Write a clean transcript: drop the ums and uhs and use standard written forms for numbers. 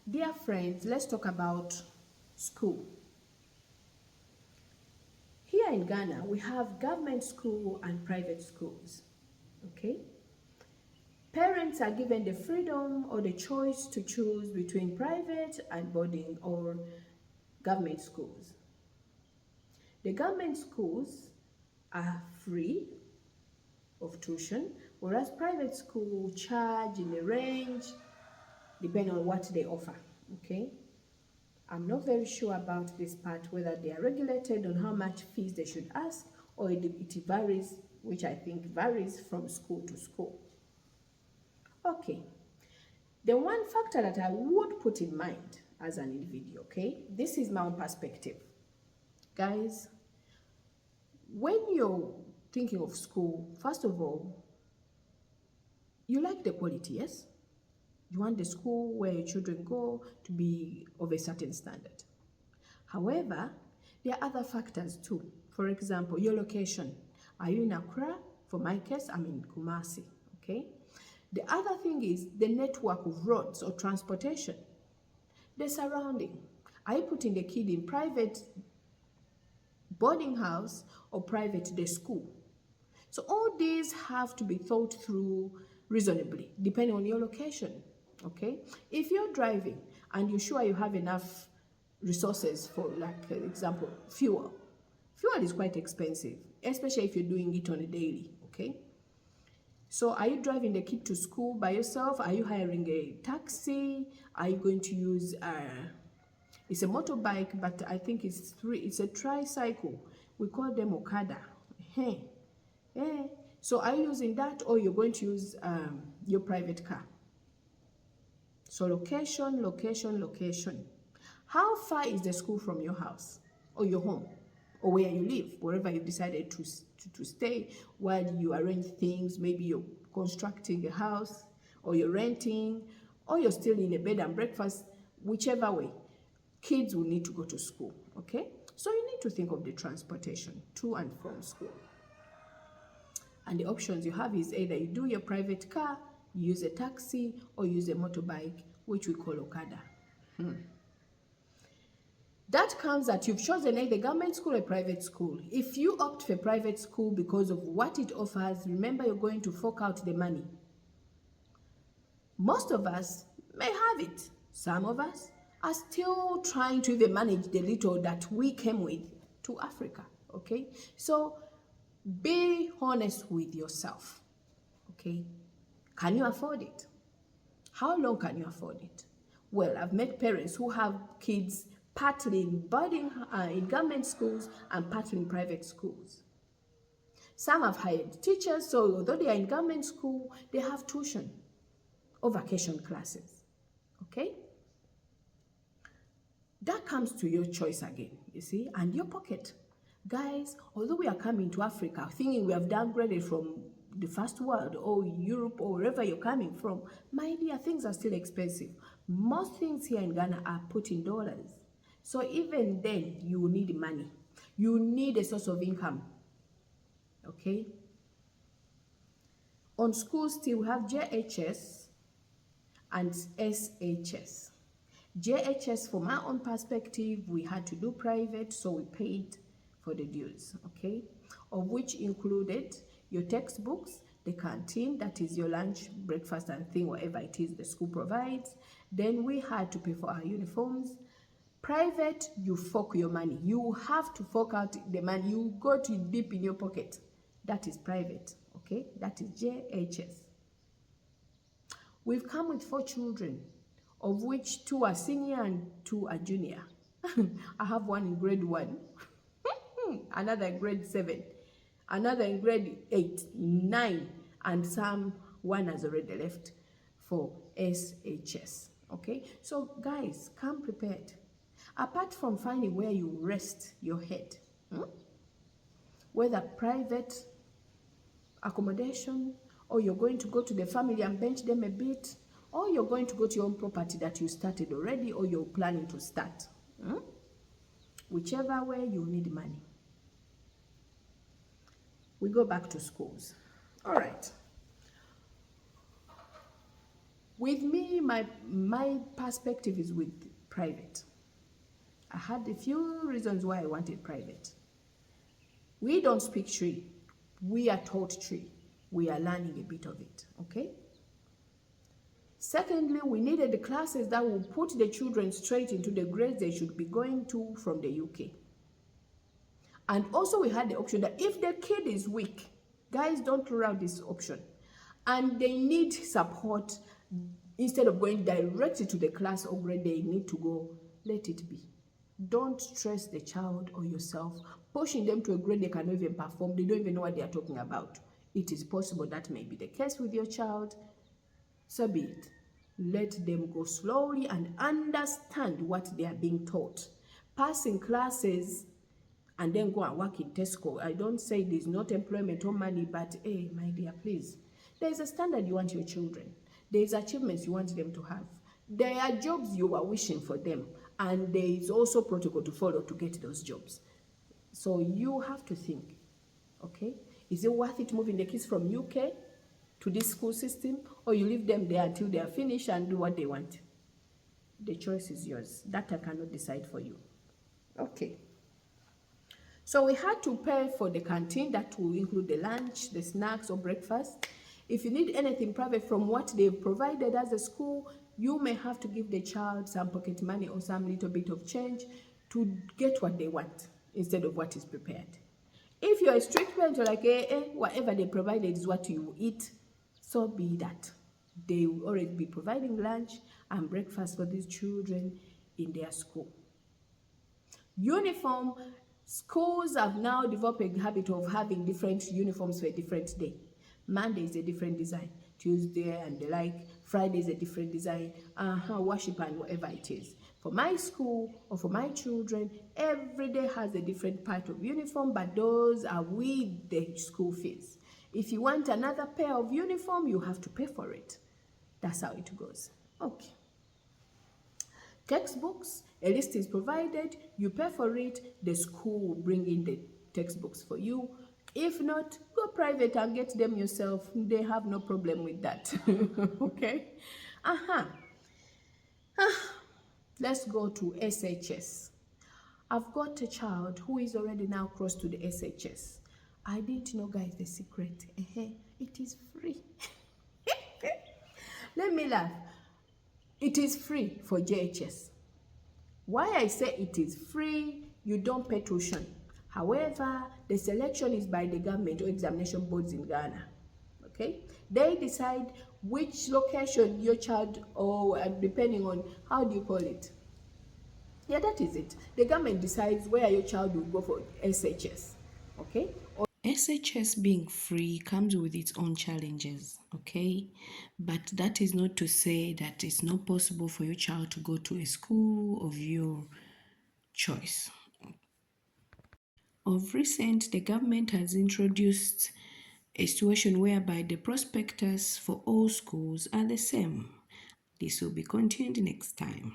Dear friends, let's talk about school. Here in Ghana, we have government school and private schools, okay? Parents are given the freedom or the choice to choose between private and boarding or government schools. The government schools are free of tuition, whereas private schools charge in a range depending on what they offer, okay? I'm not very sure about this part, whether they are regulated on how much fees they should ask, or it varies, which I think varies from school to school. Okay, the one factor that I would put in mind as an individual, okay, this is my own perspective. Guys, when you're thinking of school, first of all, you like the quality, yes? You want the school where your children go to be of a certain standard. However, there are other factors too. For example, your location. Are you in Accra? For my case, I'm in Kumasi, okay? The other thing is the network of roads or transportation. The surrounding. Are you putting the kid in private boarding house or private day school? So all these have to be thought through reasonably, depending on your location, okay? If you're driving and you're sure you have enough resources for, like, example, fuel. Fuel is quite expensive, especially if you're doing it on a daily, okay? So are you driving the kid to school by yourself? Are you hiring a taxi? Are you going to use it's a motorbike, but I think it's a tricycle. We call them Okada. Hey. Yeah. So are you using that, or you're going to use your private car? So location, location, location. How far is the school from your house or your home or where you live, wherever you decided to stay while you arrange things? Maybe you're constructing a house, or you're renting, or you're still in a bed and breakfast, whichever way. Kids will need to go to school, okay? So you need to think of the transportation to and from school. And the options you have is either you do your private car, you use a taxi, or use a motorbike, which we call Okada. That comes that you've chosen either government school or private school. If you opt for private school because of what it offers, remember you're going to fork out the money. Most of us may have it. Some of us are still trying to even manage the little that we came with to Africa, okay? So be honest with yourself, okay? Can you afford it? How long can you afford it? Well, I've met parents who have kids partly in government schools and partly in private schools. Some have hired teachers, so although they are in government school, they have tuition or vacation classes, okay? That comes to your choice again, you see, and your pocket. Guys, although we are coming to Africa thinking we have downgraded from the first world or Europe or wherever you're coming from, my dear, things are still expensive. Most things here in Ghana are put in dollars. So even then, you need money. You need a source of income, okay? On schools still, we have JHS and SHS. JHS, from my own perspective, we had to do private, so we paid for the dues, okay? Of which included your textbooks, the canteen, that is your lunch, breakfast, and thing, whatever it is the school provides. Then we had to pay for our uniforms. Private, you fork your money. You have to fork out the money. You go to deep in your pocket. That is private, okay? That is JHS. We've come with 4 children, of which 2 are senior and 2 are junior. I have one in grade 1, another in grade 7, another in grade 8, 9, and one has already left for SHS, okay? So guys, come prepared. Apart from finding where you rest your head, whether private accommodation, or you're going to go to the family and bench them a bit, or you're going to go to your own property that you started already, or you're planning to start. Whichever way, you need money. We go back to schools. All right. With me, my perspective is with private. I had a few reasons why I wanted private. We don't speak tree. We are taught tree. We are learning a bit of it, okay? Secondly, we needed the classes that will put the children straight into the grades they should be going to from the UK. And also we had the option that if the kid is weak, guys, don't rule out this option, and they need support, instead of going directly to the class or grade they need to go, let it be. Don't stress the child or yourself, pushing them to a grade they cannot even perform. They don't even know what they are talking about. It is possible that may be the case with your child. So be it. Let them go slowly and understand what they are being taught. Passing classes and then go and work in Tesco. I don't say there's not employment or money, but hey, my dear, please. There's a standard you want your children. There's achievements you want them to have. There are jobs you are wishing for them. And there is also protocol to follow to get those jobs. So you have to think, okay? Is it worth it moving the kids from UK to this school system, or you leave them there until they are finished and do what they want? The choice is yours. That I cannot decide for you. Okay. So we had to pay for the canteen. That will include the lunch, the snacks or breakfast. If you need anything private from what they've provided as a school, you may have to give the child some pocket money or some little bit of change to get what they want instead of what is prepared. If you're a strict parent, you're like, whatever they provided is what you eat, so be that. They will already be providing lunch and breakfast for these children in their school. Uniform. Schools have now developed a habit of having different uniforms for a different day. Monday is a different design, Tuesday and the like, Friday is a different design, worship and whatever it is. For my school or for my children, every day has a different part of uniform, but those are with the school fees. If you want another pair of uniform, you have to pay for it. That's how it goes. Okay. Textbooks, a list is provided, you pay for it, the school will bring in the textbooks for you. If not, go private and get them yourself. They have no problem with that. Okay? Let's go to SHS. I've got a child who is already now close to the SHS. I didn't know, guys, the secret. It is free. Let me laugh. It is free for JHS. Why I say it is free, you don't pay tuition. However, the selection is by the government or examination boards in Ghana. Okay? They decide which location your child, or depending on, how do you call it? Yeah, that is it. The government decides where your child will go for SHS. Okay? SHS being free comes with its own challenges, okay? But that is not to say that it's not possible for your child to go to a school of your choice. Of recent, the government has introduced a situation whereby the prospectus for all schools are the same. This will be continued next time.